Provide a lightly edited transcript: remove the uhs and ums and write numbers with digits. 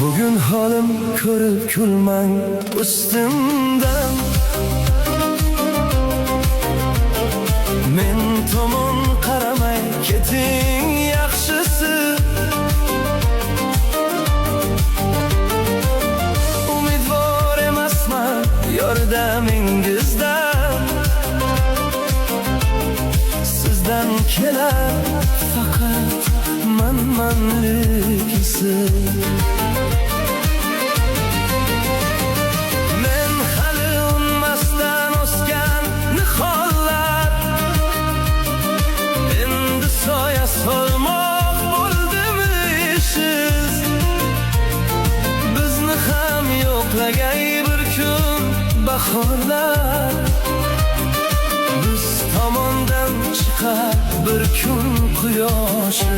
Bugün halim ko'rib kulmang ustimdan. Men tomon qaramay keting yaxshisi. Umidvor emasman yordamingizdan. Sizdan kelar faqat manmanlik hissi. Men hali unmasdan o'sgan nihollar, endi soya solmoq bo'ldimi ishiz. Bizni ham yo'qlagay bir kun bahorlar, biz tomondan chiqar bir kun quyoshi.